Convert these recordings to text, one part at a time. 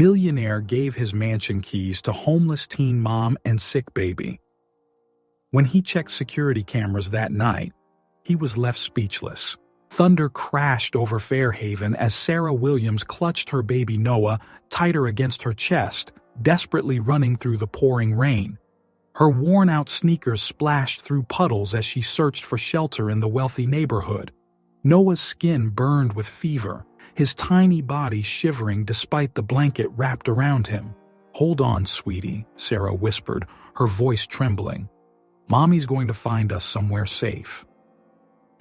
Millionaire gave his mansion keys to homeless teen mom and sick baby. When he checked security cameras that night, he was left speechless. Thunder crashed over Fairhaven as Sarah Williams clutched her baby Noah tighter against her chest, desperately running through the pouring rain. Her worn-out sneakers splashed through puddles as she searched for shelter in the wealthy neighborhood. Noah's skin burned with fever, his tiny body shivering despite the blanket wrapped around him. "Hold on, sweetie," Sarah whispered, her voice trembling. "Mommy's going to find us somewhere safe."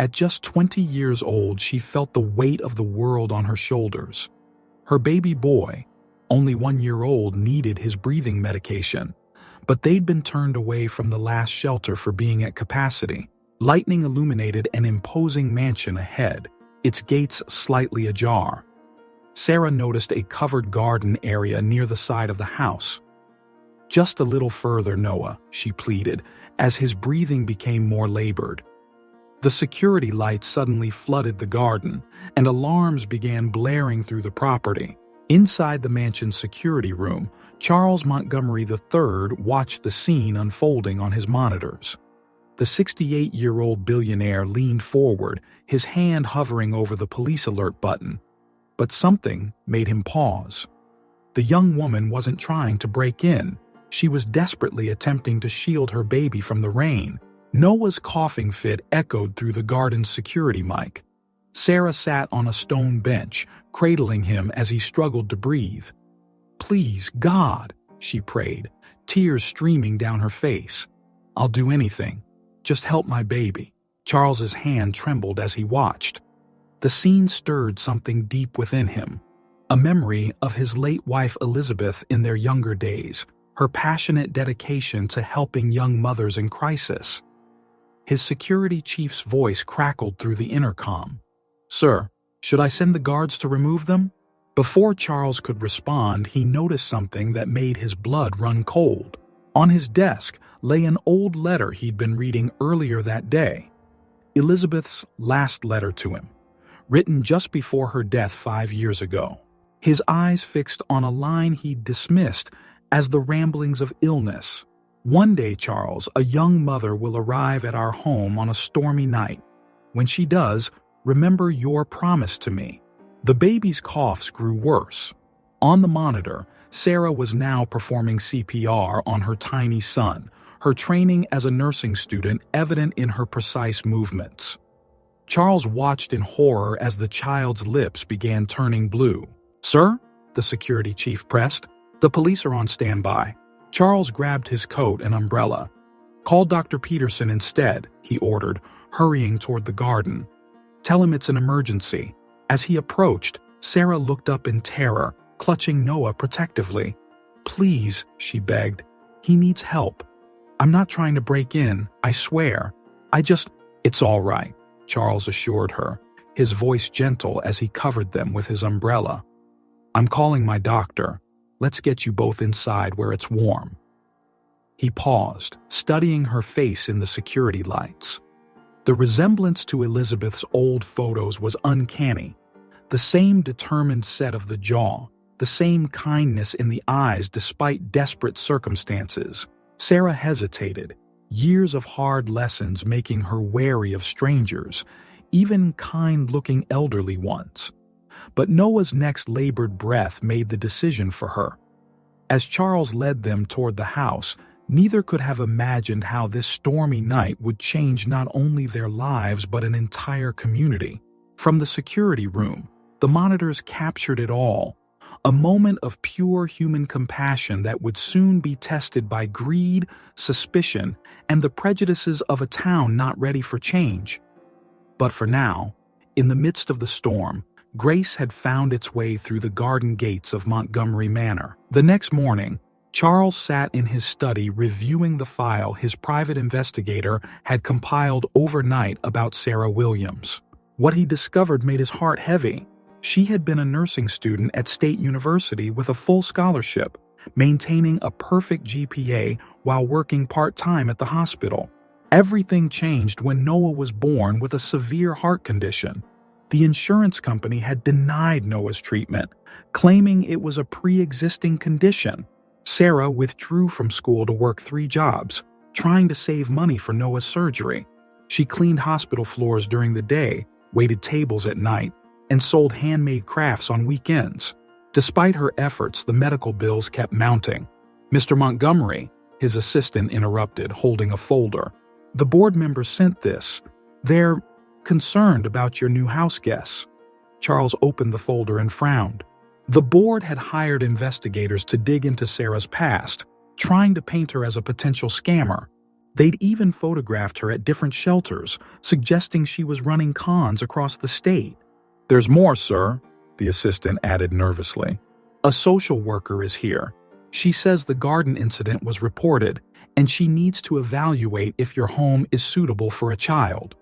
At just 20 years old, she felt the weight of the world on her shoulders. Her baby boy, only 1 year old, needed his breathing medication, but they'd been turned away from the last shelter for being at capacity. Lightning illuminated an imposing mansion ahead, its gates slightly ajar. Sarah noticed a covered garden area near the side of the house. "Just a little further, Noah," she pleaded, as his breathing became more labored. The security lights suddenly flooded the garden, and alarms began blaring through the property. Inside the mansion's security room, Charles Montgomery III watched the scene unfolding on his monitors. The 68-year-old billionaire leaned forward, his hand hovering over the police alert button. But something made him pause. The young woman wasn't trying to break in. She was desperately attempting to shield her baby from the rain. Noah's coughing fit echoed through the garden's security mic. Sarah sat on a stone bench, cradling him as he struggled to breathe. "Please, God," she prayed, tears streaming down her face. "I'll do anything. Just help my baby." Charles's hand trembled as he watched. The scene stirred something deep within him, a memory of his late wife Elizabeth in their younger days, her passionate dedication to helping young mothers in crisis. His security chief's voice crackled through the intercom. "Sir, should I send the guards to remove them?" Before Charles could respond, he noticed something that made his blood run cold. On his desk lay an old letter he'd been reading earlier that day. Elizabeth's last letter to him, written just before her death 5 years ago. His eyes fixed on a line he'd dismissed as the ramblings of illness. "One day, Charles, a young mother will arrive at our home on a stormy night. When she does, remember your promise to me." The baby's coughs grew worse. On the monitor, Sarah was now performing CPR on her tiny son, her training as a nursing student evident in her precise movements. Charles watched in horror as the child's lips began turning blue. "Sir?" the security chief pressed. "The police are on standby." Charles grabbed his coat and umbrella. "Call Dr. Peterson instead," he ordered, hurrying toward the garden. "Tell him it's an emergency." As he approached, Sarah looked up in terror, clutching Noah protectively. "Please," she begged. "He needs help. I'm not trying to break in, I swear. It's all right," Charles assured her, his voice gentle as he covered them with his umbrella. "I'm calling my doctor. Let's get you both inside where it's warm." He paused, studying her face in the security lights. The resemblance to Elizabeth's old photos was uncanny. The same determined set of the jaw, the same kindness in the eyes despite desperate circumstances. Sarah hesitated, years of hard lessons making her wary of strangers, even kind-looking elderly ones. But Noah's next labored breath made the decision for her. As Charles led them toward the house, neither could have imagined how this stormy night would change not only their lives but an entire community. From the security room, the monitors captured it all, a moment of pure human compassion that would soon be tested by greed, suspicion, and the prejudices of a town not ready for change. But for now, in the midst of the storm, grace had found its way through the garden gates of Montgomery Manor. The next morning, Charles sat in his study reviewing the file his private investigator had compiled overnight about Sarah Williams. What he discovered made his heart heavy. She had been a nursing student at State University with a full scholarship, maintaining a perfect GPA while working part-time at the hospital. Everything changed when Noah was born with a severe heart condition. The insurance company had denied Noah's treatment, claiming it was a pre-existing condition. Sarah withdrew from school to work 3 jobs, trying to save money for Noah's surgery. She cleaned hospital floors during the day, waited tables at night, and sold handmade crafts on weekends. Despite her efforts, the medical bills kept mounting. Mr. Montgomery, his assistant, interrupted, holding a folder. The board members sent this. They're concerned about your new house guests. Charles opened the folder and frowned. The board had hired investigators to dig into Sarah's past, trying to paint her as a potential scammer. They'd even photographed her at different shelters, suggesting she was running cons across the state. "There's more, sir," the assistant added nervously. "A social worker is here. She says the garden incident was reported, and she needs to evaluate if your home is suitable for a child."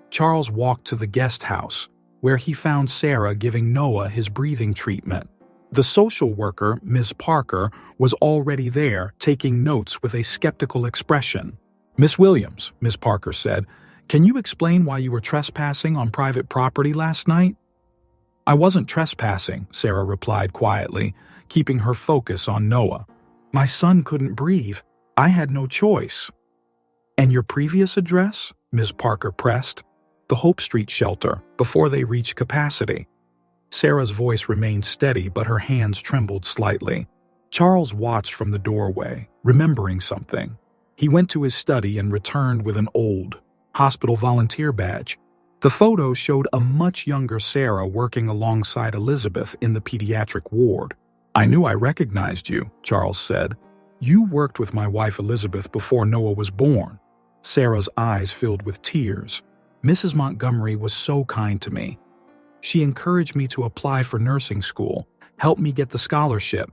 Charles walked to the guest house, where he found Sarah giving Noah his breathing treatment. The social worker, Ms. Parker, was already there, taking notes with a skeptical expression. "Miss Williams," Ms. Parker said, "can you explain why you were trespassing on private property last night?" "I wasn't trespassing," Sarah replied quietly, keeping her focus on Noah. "My son couldn't breathe. I had no choice." "And your previous address?" Ms. Parker pressed. "The Hope Street shelter, before they reached capacity." Sarah's voice remained steady, but her hands trembled slightly. Charles watched from the doorway, remembering something. He went to his study and returned with an old hospital volunteer badge. The photo showed a much younger Sarah working alongside Elizabeth in the pediatric ward. "I knew I recognized you," Charles said. "You worked with my wife Elizabeth before Noah was born." Sarah's eyes filled with tears. "Mrs. Montgomery was so kind to me. She encouraged me to apply for nursing school, helped me get the scholarship.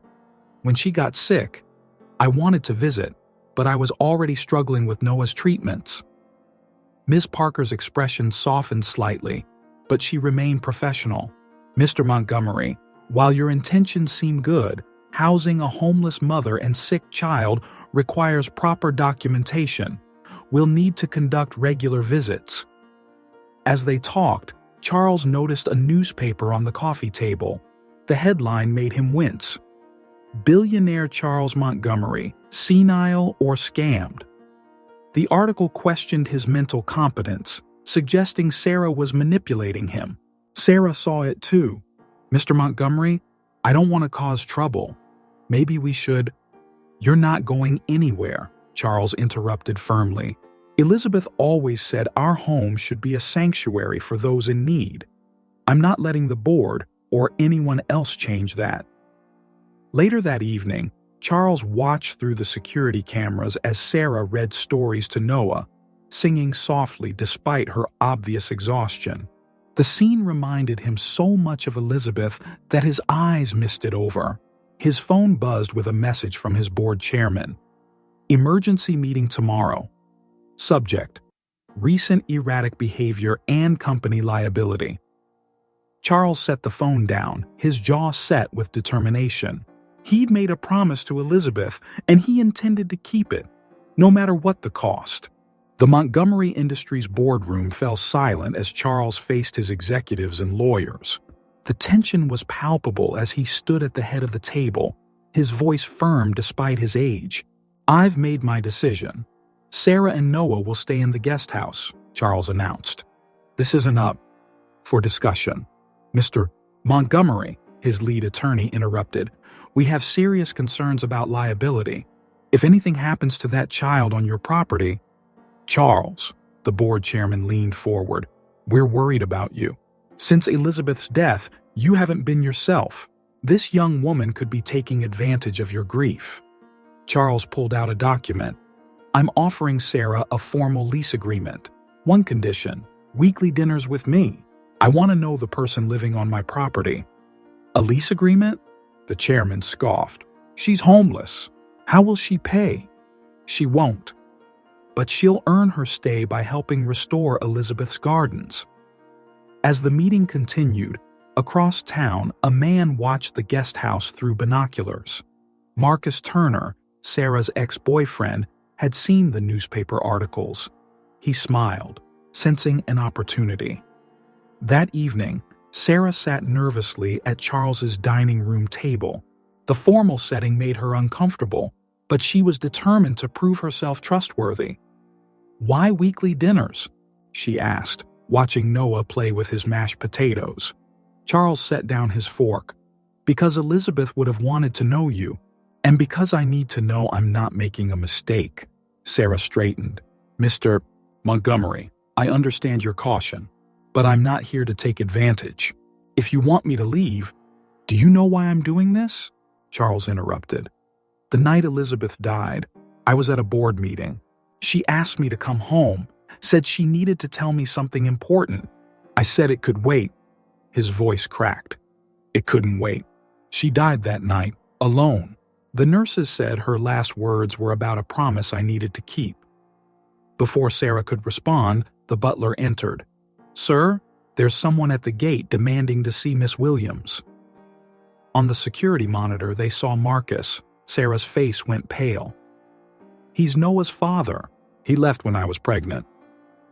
When she got sick, I wanted to visit, but I was already struggling with Noah's treatments." Ms. Parker's expression softened slightly, but she remained professional. "Mr. Montgomery, while your intentions seem good, housing a homeless mother and sick child requires proper documentation. We'll need to conduct regular visits." As they talked, Charles noticed a newspaper on the coffee table. The headline made him wince. "Billionaire Charles Montgomery, senile or scammed?" The article questioned his mental competence, suggesting Sarah was manipulating him. Sarah saw it too. "Mr. Montgomery, I don't want to cause trouble. Maybe we should—" "You're not going anywhere," Charles interrupted firmly. "Elizabeth always said our home should be a sanctuary for those in need. I'm not letting the board or anyone else change that." Later that evening, Charles watched through the security cameras as Sarah read stories to Noah, singing softly despite her obvious exhaustion. The scene reminded him so much of Elizabeth that his eyes misted over. His phone buzzed with a message from his board chairman. "Emergency meeting tomorrow. Subject: recent erratic behavior and company liability." Charles set the phone down, his jaw set with determination. He'd made a promise to Elizabeth, and he intended to keep it, no matter what the cost. The Montgomery Industries boardroom fell silent as Charles faced his executives and lawyers. The tension was palpable as he stood at the head of the table, his voice firm despite his age. "I've made my decision. Sarah and Noah will stay in the guest house," Charles announced. "This isn't up for discussion." "Mr. Montgomery," his lead attorney interrupted, "we have serious concerns about liability. If anything happens to that child on your property—" "Charles," the board chairman leaned forward, "we're worried about you. Since Elizabeth's death, you haven't been yourself. This young woman could be taking advantage of your grief." Charles pulled out a document. "I'm offering Sarah a formal lease agreement. One condition: weekly dinners with me. I want to know the person living on my property." "A lease agreement?" The chairman scoffed. "She's homeless. How will she pay?" "She won't. But she'll earn her stay by helping restore Elizabeth's gardens." As the meeting continued, across town, a man watched the guest house through binoculars. Marcus Turner, Sarah's ex-boyfriend, had seen the newspaper articles. He smiled, sensing an opportunity. That evening, Sarah sat nervously at Charles's dining room table. The formal setting made her uncomfortable, but she was determined to prove herself trustworthy. "Why weekly dinners?" she asked, watching Noah play with his mashed potatoes. Charles set down his fork. "Because Elizabeth would have wanted to know you, and because I need to know I'm not making a mistake." Sarah straightened. "Mr. Montgomery, I understand your caution, but I'm not here to take advantage. If you want me to leave—" "Do you know why I'm doing this?" Charles interrupted. "The night Elizabeth died, I was at a board meeting. She asked me to come home, said she needed to tell me something important. I said it could wait." His voice cracked. "It couldn't wait. She died that night, alone. The nurses said her last words were about a promise I needed to keep." Before Sarah could respond, the butler entered. "Sir, there's someone at the gate demanding to see Miss Williams." On the security monitor, they saw Marcus. Sarah's face went pale. "He's Noah's father. He left when I was pregnant."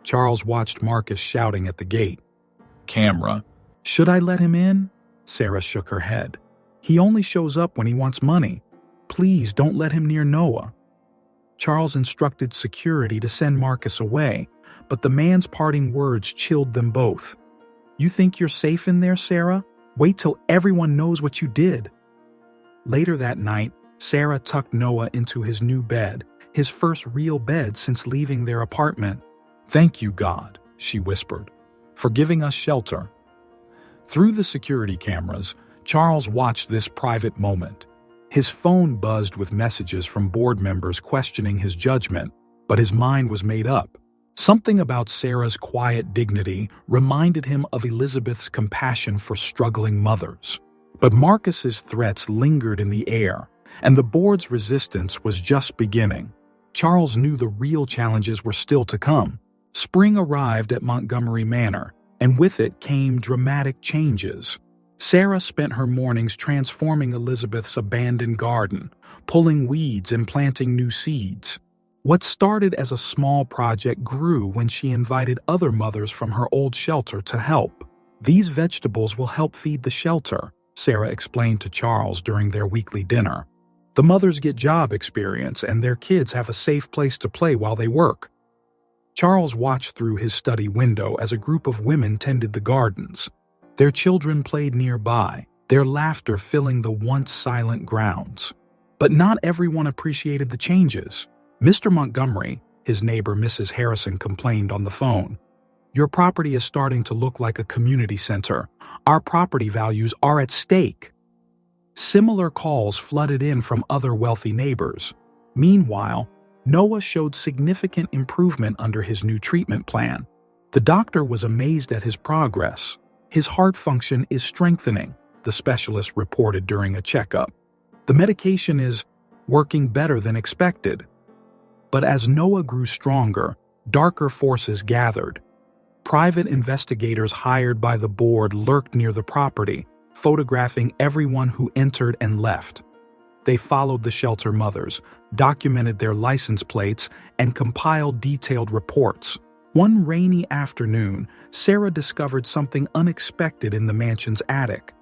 Charles watched Marcus shouting at the gate. "Camera." "Should I let him in?" Sarah shook her head. "He only shows up when he wants money. Please don't let him near Noah." Charles instructed security to send Marcus away, but the man's parting words chilled them both. "You think you're safe in there, Sarah? Wait till everyone knows what you did." Later that night, Sarah tucked Noah into his new bed, his first real bed since leaving their apartment. "Thank you, God," she whispered, "for giving us shelter." Through the security cameras, Charles watched this private moment. His phone buzzed with messages from board members questioning his judgment, but his mind was made up. Something about Sarah's quiet dignity reminded him of Elizabeth's compassion for struggling mothers. But Marcus's threats lingered in the air, and the board's resistance was just beginning. Charles knew the real challenges were still to come. Spring arrived at Montgomery Manor, and with it came dramatic changes. Sarah spent her mornings transforming Elizabeth's abandoned garden, pulling weeds and planting new seeds. What started as a small project grew when she invited other mothers from her old shelter to help. "These vegetables will help feed the shelter," Sarah explained to Charles during their weekly dinner. "The mothers get job experience and their kids have a safe place to play while they work." Charles watched through his study window as a group of women tended the gardens. Their children played nearby, their laughter filling the once silent grounds. But not everyone appreciated the changes. "Mr. Montgomery," his neighbor Mrs. Harrison complained on the phone, "your property is starting to look like a community center. Our property values are at stake." Similar calls flooded in from other wealthy neighbors. Meanwhile, Noah showed significant improvement under his new treatment plan. The doctor was amazed at his progress. "His heart function is strengthening," the specialist reported during a checkup. "The medication is working better than expected." But as Noah grew stronger, darker forces gathered. Private investigators hired by the board lurked near the property, photographing everyone who entered and left. They followed the shelter mothers, documented their license plates, and compiled detailed reports. One rainy afternoon, Sarah discovered something unexpected in the mansion's attic.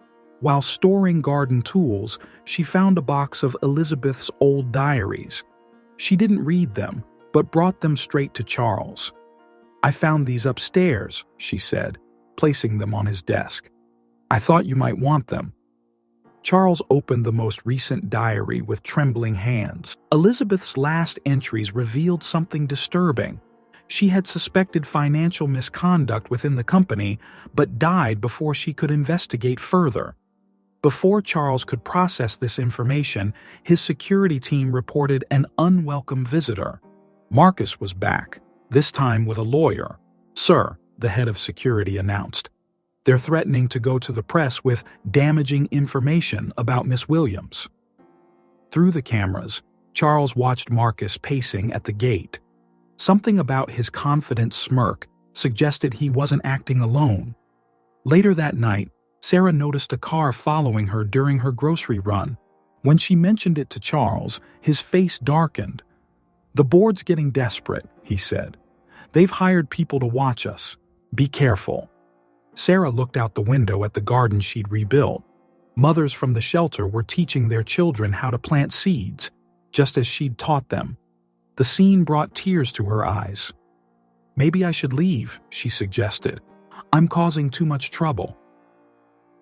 While storing garden tools, she found a box of Elizabeth's old diaries. She didn't read them, but brought them straight to Charles. "I found these upstairs," she said, placing them on his desk. "I thought you might want them." Charles opened the most recent diary with trembling hands. Elizabeth's last entries revealed something disturbing. She had suspected financial misconduct within the company, but died before she could investigate further. Before Charles could process this information, his security team reported an unwelcome visitor. Marcus was back, this time with a lawyer. "Sir," the head of security announced, "they're threatening to go to the press with damaging information about Miss Williams." Through the cameras, Charles watched Marcus pacing at the gate. Something about his confident smirk suggested he wasn't acting alone. Later that night, Sarah noticed a car following her during her grocery run. When she mentioned it to Charles, his face darkened. "The board's getting desperate," he said. "They've hired people to watch us. Be careful." Sarah looked out the window at the garden she'd rebuilt. Mothers from the shelter were teaching their children how to plant seeds, just as she'd taught them. The scene brought tears to her eyes. "Maybe I should leave," she suggested. "I'm causing too much trouble."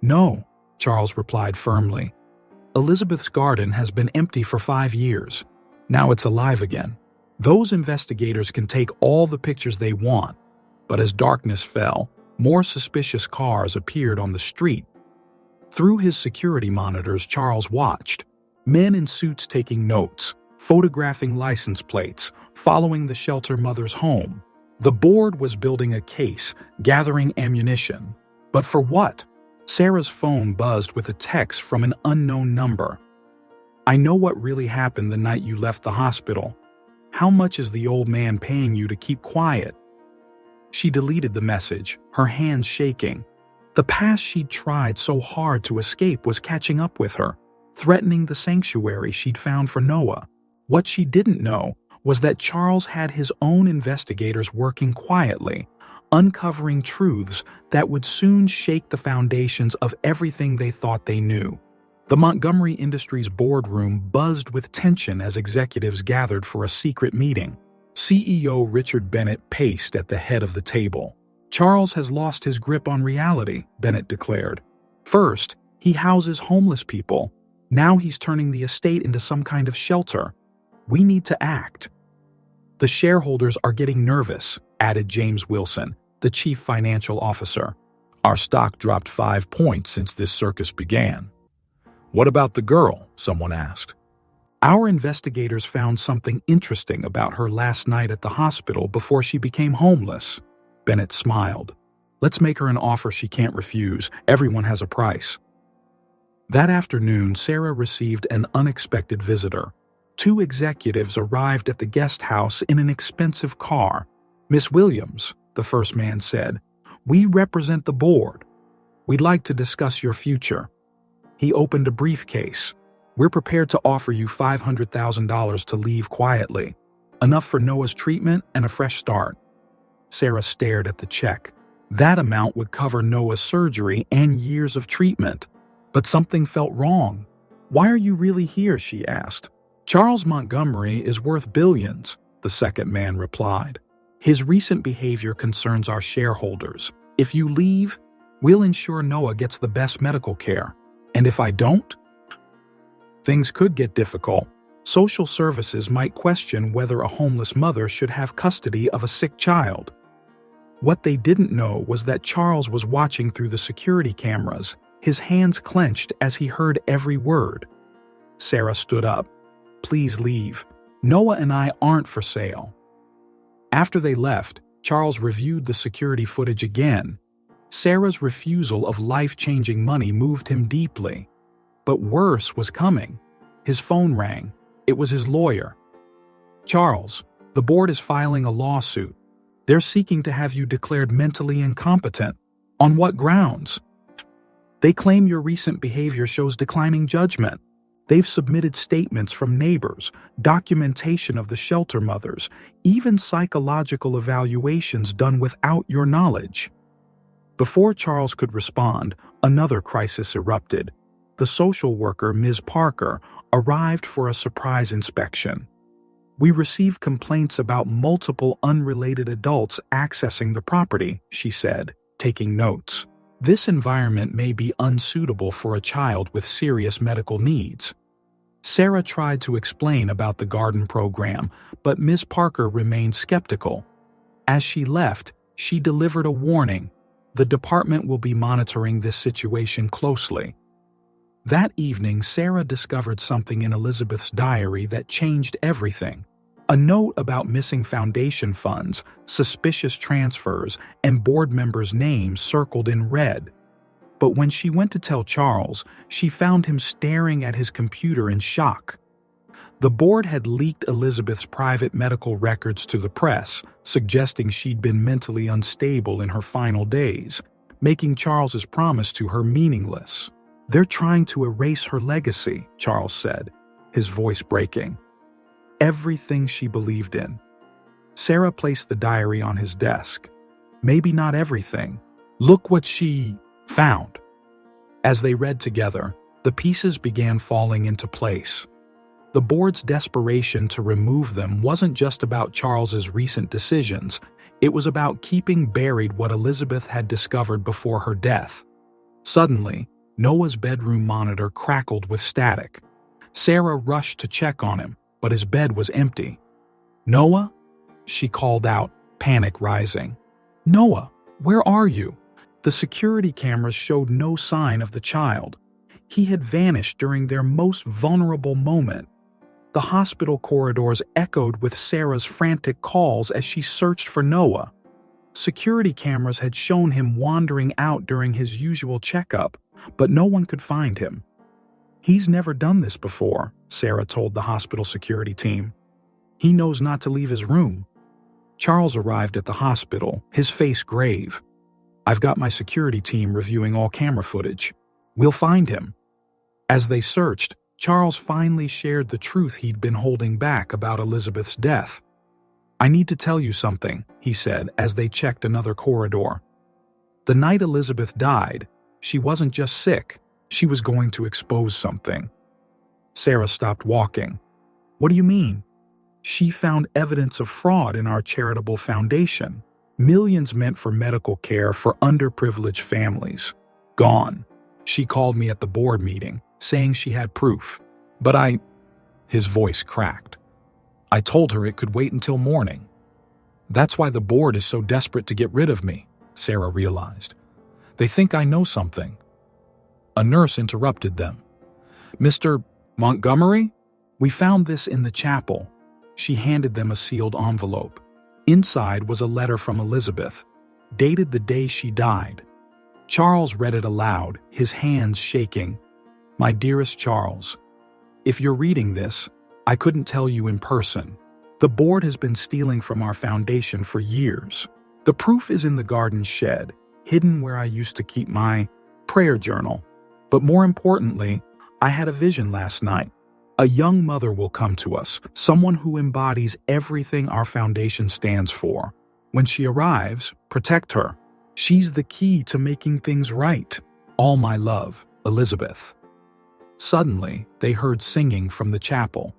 "No," Charles replied firmly. "Elizabeth's garden has been empty for 5 years. Now it's alive again. Those investigators can take all the pictures they want." But as darkness fell, more suspicious cars appeared on the street. Through his security monitors, Charles watched. Men in suits taking notes, photographing license plates, following the shelter mother's home. The board was building a case, gathering ammunition. But for what? Sarah's phone buzzed with a text from an unknown number. "I know what really happened the night you left the hospital. How much is the old man paying you to keep quiet?" She deleted the message, her hands shaking. The past she'd tried so hard to escape was catching up with her, threatening the sanctuary she'd found for Noah. What she didn't know was that Charles had his own investigators working quietly, uncovering truths that would soon shake the foundations of everything they thought they knew. The Montgomery Industries boardroom buzzed with tension as executives gathered for a secret meeting. CEO Richard Bennett paced at the head of the table. "Charles has lost his grip on reality," Bennett declared. "First, he houses homeless people. Now he's turning the estate into some kind of shelter. We need to act." "The shareholders are getting nervous," added James Wilson, the chief financial officer. "Our stock dropped 5 points since this circus began." "What about the girl?" someone asked. "Our investigators found something interesting about her last night at the hospital before she became homeless." Bennett smiled. "Let's make her an offer she can't refuse. Everyone has a price." That afternoon, Sarah received an unexpected visitor. 2 executives arrived at the guest house in an expensive car. "Miss Williams," the first man said, "we represent the board. We'd like to discuss your future." He opened a briefcase. "We're prepared to offer you $500,000 to leave quietly. Enough for Noah's treatment and a fresh start." Sarah stared at the check. That amount would cover Noah's surgery and years of treatment. But something felt wrong. "Why are you really here?" she asked. "Charles Montgomery is worth billions," the second man replied. "His recent behavior concerns our shareholders. If you leave, we'll ensure Noah gets the best medical care. And if I don't?" Things could get difficult. Social services might question whether a homeless mother should have custody of a sick child. What they didn't know was that Charles was watching through the security cameras, his hands clenched as he heard every word. Sarah stood up. "Please leave. Noah and I aren't for sale." After they left, Charles reviewed the security footage again. Sarah's refusal of life-changing money moved him deeply. But worse was coming. His phone rang. It was his lawyer. "Charles, the board is filing a lawsuit. They're seeking to have you declared mentally incompetent. On what grounds?" "They claim your recent behavior shows declining judgment. They've submitted statements from neighbors, documentation of the shelter mothers, even psychological evaluations done without your knowledge." Before Charles could respond, another crisis erupted. The social worker, Ms. Parker, arrived for a surprise inspection. "We received complaints about multiple unrelated adults accessing the property," she said, taking notes. "This environment may be unsuitable for a child with serious medical needs." Sarah tried to explain about the garden program, but Ms. Parker remained skeptical. As she left, she delivered a warning. "The department will be monitoring this situation closely." That evening, Sarah discovered something in Elizabeth's diary that changed everything. A note about missing foundation funds, suspicious transfers, and board members' names circled in red. But when she went to tell Charles, she found him staring at his computer in shock. The board had leaked Elizabeth's private medical records to the press, suggesting she'd been mentally unstable in her final days, making Charles's promise to her meaningless. "They're trying to erase her legacy," Charles said, his voice breaking. Everything she believed in. Sarah placed the diary on his desk. "Maybe not everything. Look what she found." As they read together, the pieces began falling into place. The board's desperation to remove them wasn't just about Charles's recent decisions, it was about keeping buried what Elizabeth had discovered before her death. Suddenly, Noah's bedroom monitor crackled with static. Sarah rushed to check on him, but his bed was empty. "Noah?" she called out, panic rising. "Noah, where are you?" The security cameras showed no sign of the child. He had vanished during their most vulnerable moment. The hospital corridors echoed with Sarah's frantic calls as she searched for Noah. Security cameras had shown him wandering out during his usual checkup, but no one could find him. "He's never done this before," Sarah told the hospital security team. "He knows not to leave his room." Charles arrived at the hospital, his face grave. "I've got my security team reviewing all camera footage. We'll find him." As they searched, Charles finally shared the truth he'd been holding back about Elizabeth's death. "I need to tell you something," he said as they checked another corridor. "The night Elizabeth died, she wasn't just sick, she was going to expose something." Sarah stopped walking. "What do you mean?" "She found evidence of fraud in our charitable foundation. Millions meant for medical care for underprivileged families. Gone. She called me at the board meeting, saying she had proof. But His voice cracked. "I told her it could wait until morning. That's why the board is so desperate to get rid of me," Sarah realized. "They think I know something." A nurse interrupted them. "Mr. Montgomery? We found this in the chapel." She handed them a sealed envelope. Inside was a letter from Elizabeth, dated the day she died. Charles read it aloud, his hands shaking. "My dearest Charles, if you're reading this, I couldn't tell you in person. The board has been stealing from our foundation for years. The proof is in the garden shed, hidden where I used to keep my prayer journal. But more importantly, I had a vision last night. A young mother will come to us, someone who embodies everything our foundation stands for. When she arrives, protect her. She's the key to making things right. All my love, Elizabeth." Suddenly, they heard singing from the chapel.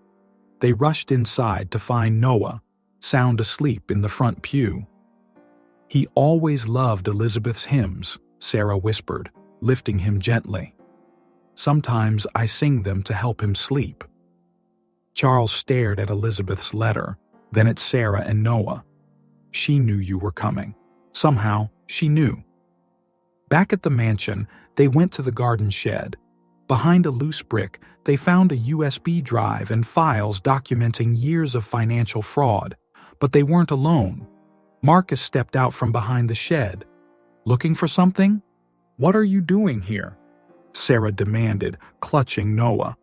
They rushed inside to find Noah, sound asleep in the front pew. "He always loved Elizabeth's hymns," Sarah whispered, lifting him gently. "Sometimes I sing them to help him sleep." Charles stared at Elizabeth's letter, then at Sarah and Noah. "She knew you were coming. Somehow, she knew." Back at the mansion, they went to the garden shed. Behind a loose brick, they found a USB drive and files documenting years of financial fraud. But they weren't alone. Marcus stepped out from behind the shed. "Looking for something?" "What are you doing here?" Sarah demanded, clutching Noah.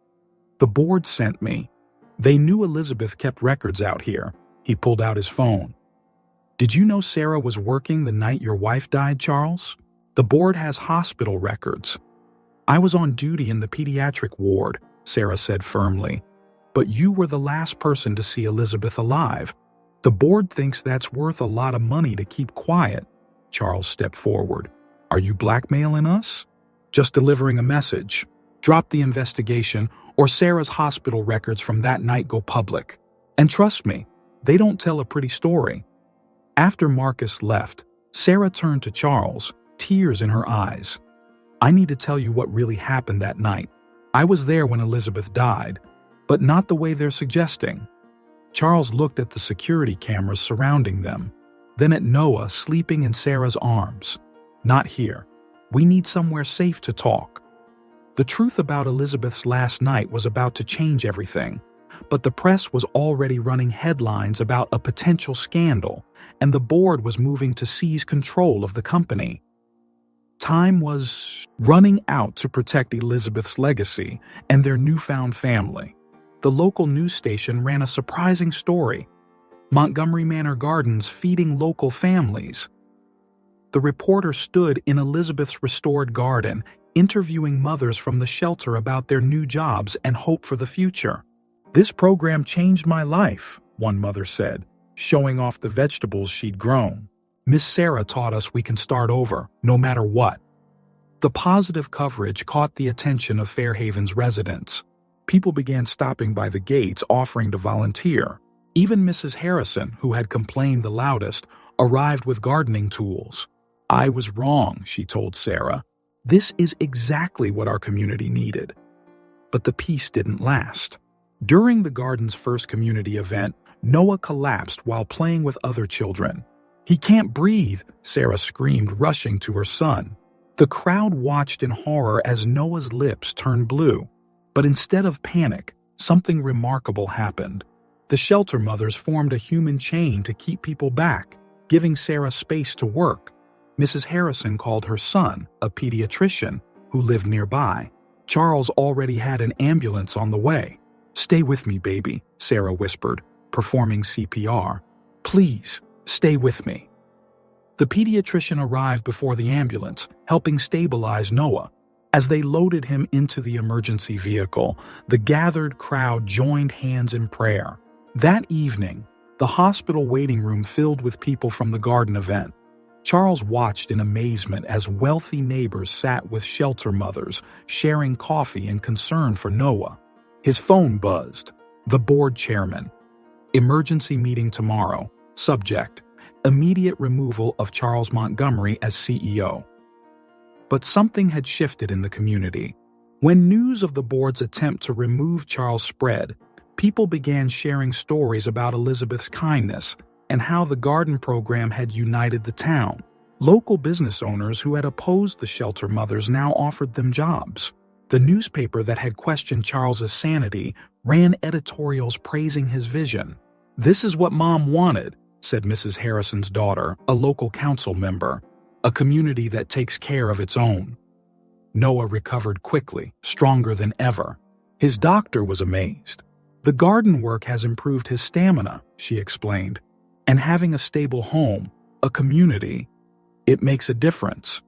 "The board sent me. They knew Elizabeth kept records out here." He pulled out his phone. "Did you know Sarah was working the night your wife died, Charles? The board has hospital records." "I was on duty in the pediatric ward," Sarah said firmly. "But you were the last person to see Elizabeth alive. The board thinks that's worth a lot of money to keep quiet." Charles stepped forward. "Are you blackmailing us?" "Just delivering a message. Drop the investigation, or Sarah's hospital records from that night go public. And trust me, they don't tell a pretty story." After Marcus left, Sarah turned to Charles, tears in her eyes. "I need to tell you what really happened that night. I was there when Elizabeth died, but not the way they're suggesting." Charles looked at the security cameras surrounding them, then at Noah sleeping in Sarah's arms. "Not here. We need somewhere safe to talk." The truth about Elizabeth's last night was about to change everything, but the press was already running headlines about a potential scandal, and the board was moving to seize control of the company. Time was running out to protect Elizabeth's legacy and their newfound family. The local news station ran a surprising story: Montgomery Manor Gardens feeding local families. The reporter stood in Elizabeth's restored garden, interviewing mothers from the shelter about their new jobs and hope for the future. "This program changed my life," one mother said, showing off the vegetables she'd grown. Miss Sarah taught us we can start over, no matter what. The positive coverage caught the attention of Fairhaven's residents. People began stopping by the gates offering to volunteer. Even Mrs. Harrison, who had complained the loudest, arrived with gardening tools. "I was wrong," she told Sarah. "This is exactly what our community needed." But the peace didn't last. During the garden's first community event, Noah collapsed while playing with other children. "He can't breathe," Sarah screamed, rushing to her son. The crowd watched in horror as Noah's lips turned blue. But instead of panic, something remarkable happened. The shelter mothers formed a human chain to keep people back, giving Sarah space to work. Mrs. Harrison called her son, a pediatrician, who lived nearby. Charles already had an ambulance on the way. "Stay with me, baby," Sarah whispered, performing CPR. "Please, stay with me." The pediatrician arrived before the ambulance, helping stabilize Noah. As they loaded him into the emergency vehicle, the gathered crowd joined hands in prayer. That evening, the hospital waiting room filled with people from the garden event. Charles watched in amazement as wealthy neighbors sat with shelter mothers, sharing coffee and concern for Noah. His phone buzzed. The board chairman. "Emergency meeting tomorrow. Subject: immediate removal of Charles Montgomery as CEO." But something had shifted in the community. When news of the board's attempt to remove Charles spread, people began sharing stories about Elizabeth's kindness and how the garden program had united the town. Local business owners who had opposed the shelter mothers now offered them jobs. The newspaper that had questioned Charles's sanity ran editorials praising his vision. "This is what Mom wanted," said Mrs. Harrison's daughter, a local council member. "A community that takes care of its own." Noah recovered quickly, stronger than ever. His doctor was amazed. "The garden work has improved his stamina," she explained. "And having a stable home, a community, it makes a difference."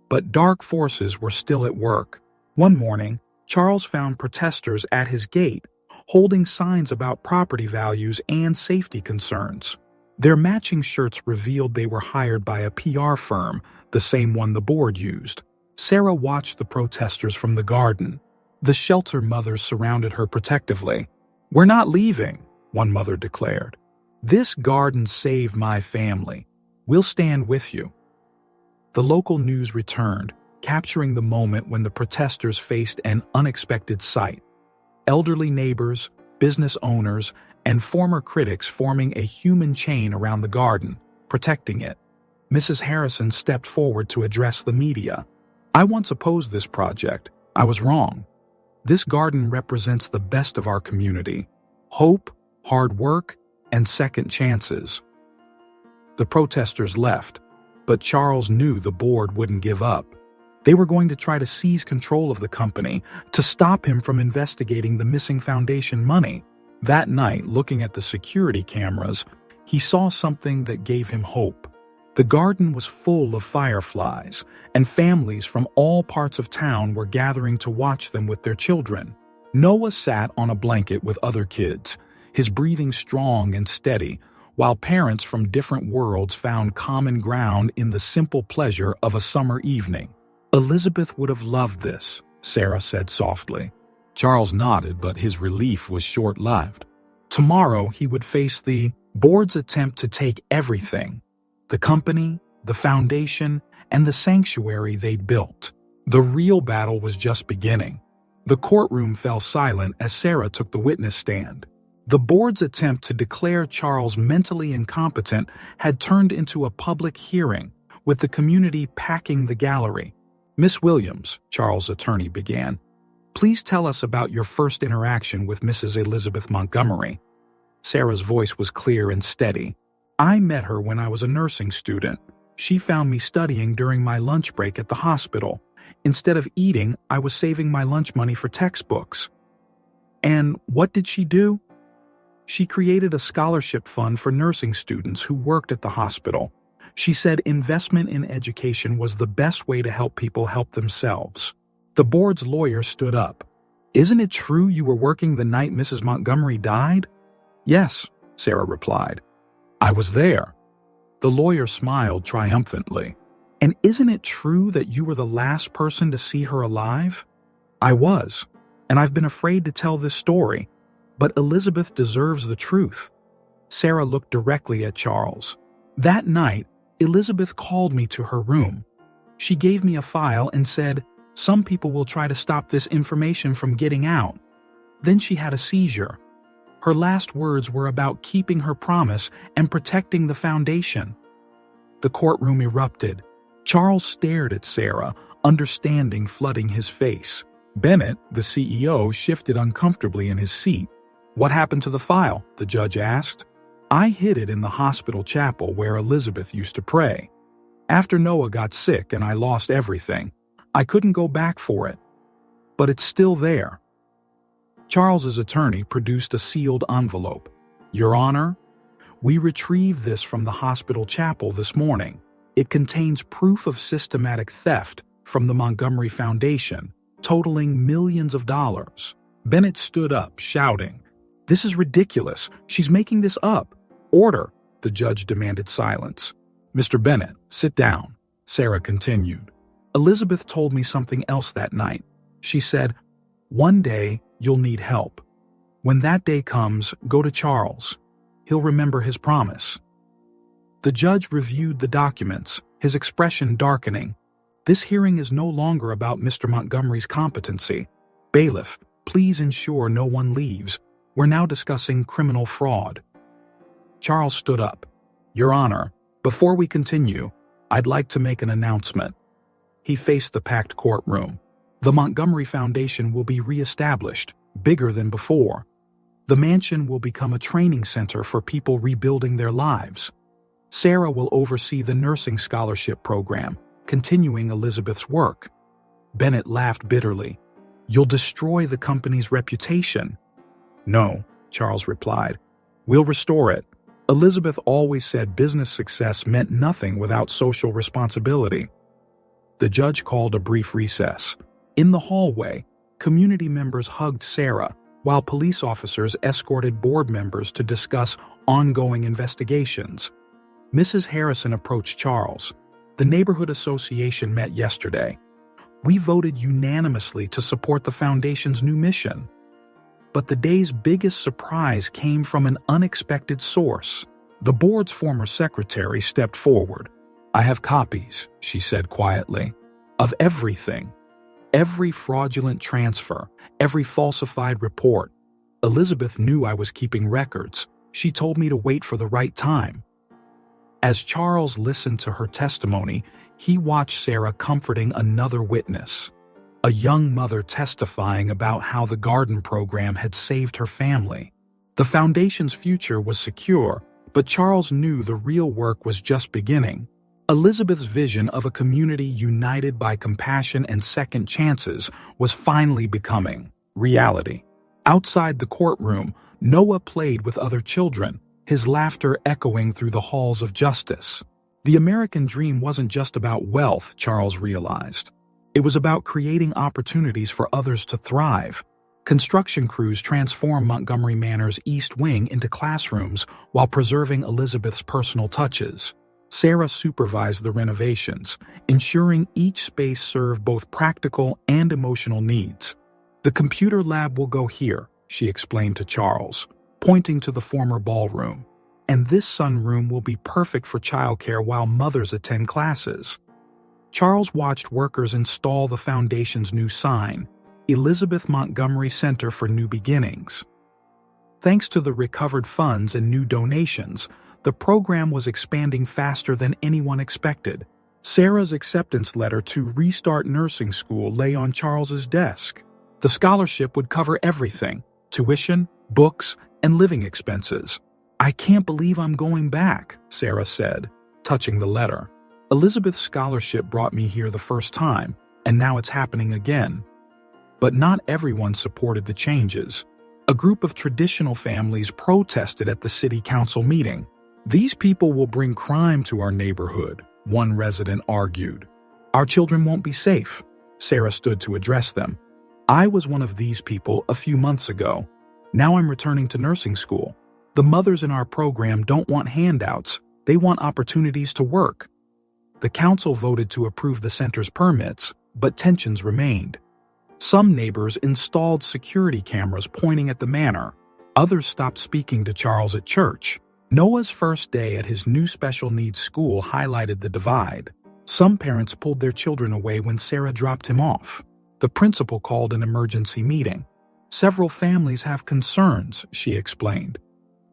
But dark forces were still at work. One morning, Charles found protesters at his gate, holding signs about property values and safety concerns. Their matching shirts revealed they were hired by a PR firm, the same one the board used. Sarah watched the protesters from the garden. The shelter mothers surrounded her protectively. "We're not leaving," one mother declared. "This garden saved my family. We'll stand with you." The local news returned, capturing the moment when the protesters faced an unexpected sight. Elderly neighbors, business owners, and former critics forming a human chain around the garden, protecting it. Mrs. Harrison stepped forward to address the media. "I once opposed this project. I was wrong. This garden represents the best of our community: hope, hard work, and second chances." The protesters left, but Charles knew the board wouldn't give up. They were going to try to seize control of the company to stop him from investigating the missing foundation money. That night, looking at the security cameras, he saw something that gave him hope. The garden was full of fireflies, and families from all parts of town were gathering to watch them with their children. Noah sat on a blanket with other kids, his breathing strong and steady, while parents from different worlds found common ground in the simple pleasure of a summer evening. "Elizabeth would have loved this," Sarah said softly. Charles nodded, but his relief was short-lived. Tomorrow he would face the board's attempt to take everything: the company, the foundation, and the sanctuary they'd built. The real battle was just beginning. The courtroom fell silent as Sarah took the witness stand. The board's attempt to declare Charles mentally incompetent had turned into a public hearing, with the community packing the gallery. "Miss Williams," Charles' attorney began, "please tell us about your first interaction with Mrs. Elizabeth Montgomery." Sarah's voice was clear and steady. "I met her when I was a nursing student. She found me studying during my lunch break at the hospital. Instead of eating, I was saving my lunch money for textbooks." "And what did she do?" "She created a scholarship fund for nursing students who worked at the hospital. She said investment in education was the best way to help people help themselves." The board's lawyer stood up. "Isn't it true you were working the night Mrs. Montgomery died?" "Yes," Sarah replied. "I was there." The lawyer smiled triumphantly. And isn't it true that you were the last person to see her alive? I was, and I've been afraid to tell this story, but Elizabeth deserves the truth. Sarah looked directly at Charles. That night, Elizabeth called me to her room. She gave me a file and said, "Some people will try to stop this information from getting out." Then she had a seizure. Her last words were about keeping her promise and protecting the foundation. The courtroom erupted. Charles stared at Sarah, understanding flooding his face. Bennett, the CEO, shifted uncomfortably in his seat. "What happened to the file?" the judge asked. "I hid it in the hospital chapel where Elizabeth used to pray. After Noah got sick and I lost everything, I couldn't go back for it. But it's still there." Charles's attorney produced a sealed envelope. "Your Honor, we retrieved this from the hospital chapel this morning. It contains proof of systematic theft from the Montgomery Foundation, totaling millions of dollars." Bennett stood up, shouting, "This is ridiculous. She's making this up. Order!" The judge demanded silence. "Mr. Bennett, sit down," Sarah continued. "Elizabeth told me something else that night. She said, 'One day, you'll need help. When that day comes, go to Charles. He'll remember his promise.'" The judge reviewed the documents, his expression darkening. "This hearing is no longer about Mr. Montgomery's competency. Bailiff, please ensure no one leaves. We're now discussing criminal fraud." Charles stood up. "Your Honor, before we continue, I'd like to make an announcement." He faced the packed courtroom. "The Montgomery Foundation will be reestablished, bigger than before. The mansion will become a training center for people rebuilding their lives. Sarah will oversee the nursing scholarship program, continuing Elizabeth's work." Bennett laughed bitterly. "You'll destroy the company's reputation." "No," Charles replied. "We'll restore it. Elizabeth always said business success meant nothing without social responsibility." The judge called a brief recess. In the hallway, community members hugged Sarah, while police officers escorted board members to discuss ongoing investigations. Mrs. Harrison approached Charles. "The neighborhood association met yesterday. We voted unanimously to support the foundation's new mission. But the day's biggest surprise came from an unexpected source." The board's former secretary stepped forward. "I have copies," she said quietly, "of everything. Every fraudulent transfer, every falsified report. Elizabeth knew I was keeping records. She told me to wait for the right time." As Charles listened to her testimony, he watched Sarah comforting another witness, a young mother testifying about how the garden program had saved her family. The foundation's future was secure, but Charles knew the real work was just beginning. Elizabeth's vision of a community united by compassion and second chances was finally becoming reality. Outside the courtroom, Noah played with other children, his laughter echoing through the halls of justice. The American dream wasn't just about wealth, Charles realized. It was about creating opportunities for others to thrive. Construction crews transformed Montgomery Manor's East Wing into classrooms while preserving Elizabeth's personal touches. Sarah supervised the renovations, ensuring each space served both practical and emotional needs. "The computer lab will go here," she explained to Charles, pointing to the former ballroom. "And this sunroom will be perfect for childcare while mothers attend classes." Charles watched workers install the foundation's new sign, Elizabeth Montgomery Center for New Beginnings. Thanks to the recovered funds and new donations, the program was expanding faster than anyone expected. Sarah's acceptance letter to restart nursing school lay on Charles's desk. The scholarship would cover everything: tuition, books, and living expenses. "I can't believe I'm going back," Sarah said, touching the letter. "Elizabeth's scholarship brought me here the first time, and now it's happening again." But not everyone supported the changes. A group of traditional families protested at the city council meeting. "These people will bring crime to our neighborhood," one resident argued. "Our children won't be safe." Sarah stood to address them. "I was one of these people a few months ago. Now I'm returning to nursing school. The mothers in our program don't want handouts. They want opportunities to work. The council voted to approve the center's permits, but tensions remained. Some neighbors installed security cameras pointing at the manor. Others stopped speaking to Charles at church. Noah's first day at his new special needs school highlighted the divide. Some parents pulled their children away when Sarah dropped him off. The principal called an emergency meeting. Several families have concerns, she explained.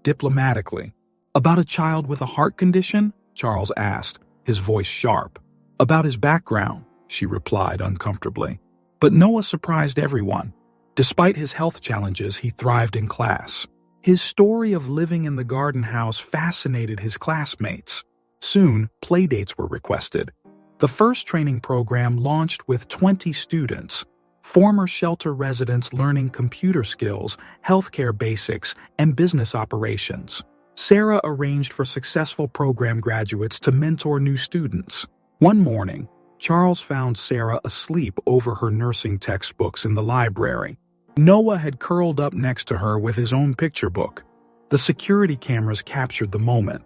Diplomatically. About a child with a heart condition? Charles asked, his voice sharp. About his background, she replied uncomfortably. But Noah surprised everyone. Despite his health challenges, he thrived in class. His story of living in the garden house fascinated his classmates. Soon, playdates were requested. The first training program launched with 20 students, former shelter residents learning computer skills, healthcare basics, and business operations. Sarah arranged for successful program graduates to mentor new students. One morning, Charles found Sarah asleep over her nursing textbooks in the library. Noah had curled up next to her with his own picture book. The security cameras captured the moment.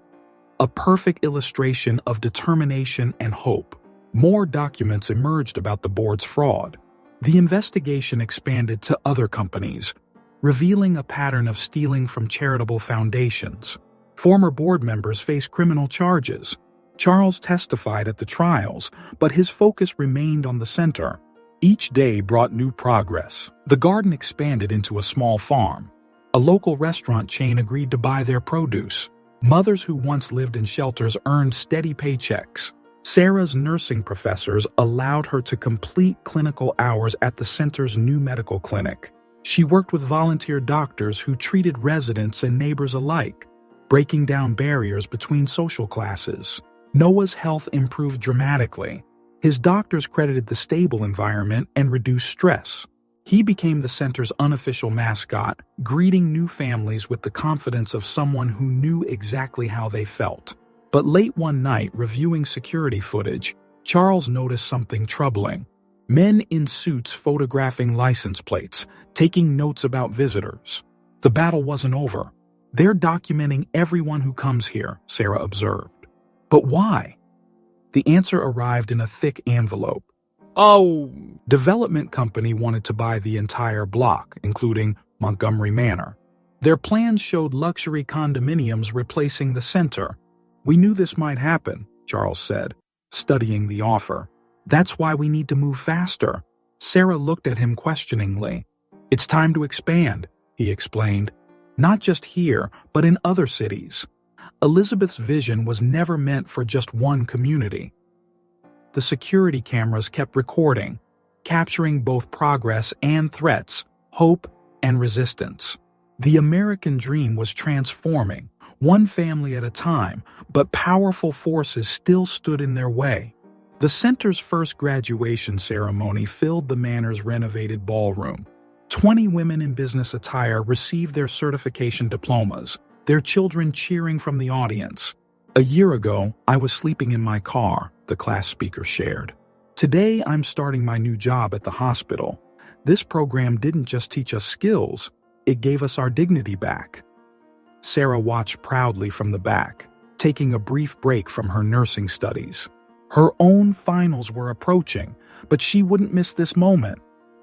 A perfect illustration of determination and hope. More documents emerged about the board's fraud. The investigation expanded to other companies, revealing a pattern of stealing from charitable foundations. Former board members faced criminal charges. Charles testified at the trials, but his focus remained on the center. Each day brought new progress. The garden expanded into a small farm. A local restaurant chain agreed to buy their produce. Mothers who once lived in shelters earned steady paychecks. Sarah's nursing professors allowed her to complete clinical hours at the center's new medical clinic. She worked with volunteer doctors who treated residents and neighbors alike, breaking down barriers between social classes. Noah's health improved dramatically. His doctors credited the stable environment and reduced stress. He became the center's unofficial mascot, greeting new families with the confidence of someone who knew exactly how they felt. But late one night, reviewing security footage, Charles noticed something troubling. Men in suits photographing license plates, taking notes about visitors. The battle wasn't over. They're documenting everyone who comes here, Sarah observed. But why? The answer arrived in a thick envelope. Development company wanted to buy the entire block, including Montgomery Manor. Their plans showed luxury condominiums replacing the center. We knew this might happen, Charles said, studying the offer. That's why we need to move faster. Sarah looked at him questioningly. It's time to expand, he explained. Not just here, but in other cities. Elizabeth's vision was never meant for just one community. The security cameras kept recording, capturing both progress and threats, hope and resistance. The American dream was transforming, one family at a time, but powerful forces still stood in their way. The center's first graduation ceremony filled the manor's renovated ballroom. 20 women in business attire received their certification diplomas, their children cheering from the audience. A year ago, I was sleeping in my car, the class speaker shared. Today, I'm starting my new job at the hospital. This program didn't just teach us skills, it gave us our dignity back. Sarah watched proudly from the back, taking a brief break from her nursing studies. Her own finals were approaching, but she wouldn't miss this moment.